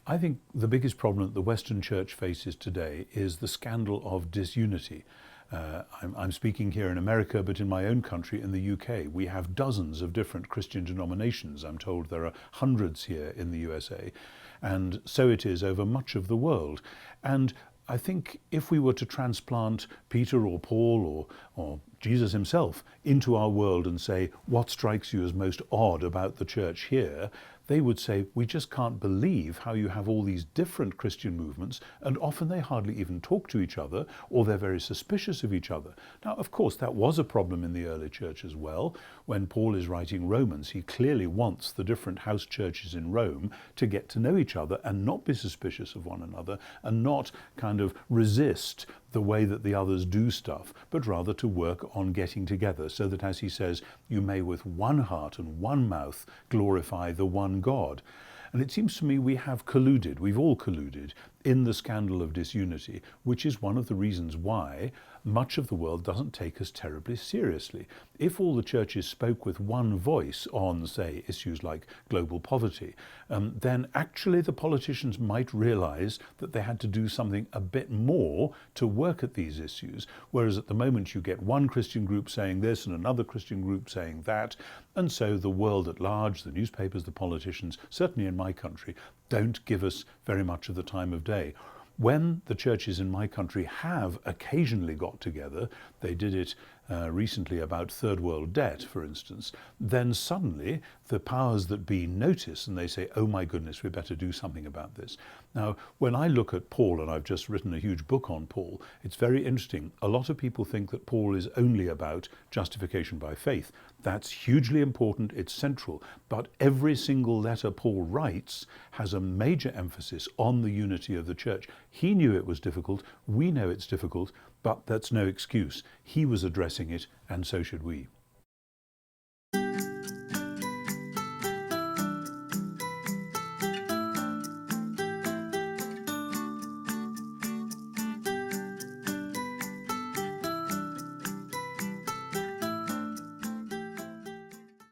I think the biggest problem that the Western Church faces today is the scandal of disunity. I'm speaking here in America, but in my own country, in the UK, we have dozens of different Christian denominations. I'm told there are hundreds here in the USA, and so it is over much of the world. And I think if we were to transplant Peter or Paul or Jesus himself into our world and say, what strikes you as most odd about the church here? They would say, we just can't believe how you have all these different Christian movements, and often they hardly even talk to each other, or they're very suspicious of each other. Now, of course, that was a problem in the early church as well. When Paul is writing Romans, he clearly wants the different house churches in Rome to get to know each other and not be suspicious of one another, and not kind of resist the way that the others do stuff, but rather to work on getting together so that, as he says, you may with one heart and one mouth glorify the one God. And it seems to me we have colluded, we've all colluded in the scandal of disunity, which is one of the reasons why much of the world doesn't take us terribly seriously. If all the churches spoke with one voice on, say, issues like global poverty, then actually the politicians might realize that they had to do something a bit more to work at these issues, whereas at the moment you get one Christian group saying this and another Christian group saying that, and so the world at large, the newspapers, the politicians, certainly in my country, don't give us very much of the time of day. When the churches in my country have occasionally got together, they did it recently about third world debt, for instance, then suddenly the powers that be notice and they say, oh my goodness, we better do something about this. Now, when I look at Paul, and I've just written a huge book on Paul, it's very interesting. A lot of people think that Paul is only about justification by faith. That's hugely important, it's central, but every single letter Paul writes has a major emphasis on the unity of the church. He knew it was difficult, we know it's difficult, but that's no excuse. He was addressing it, and so should we.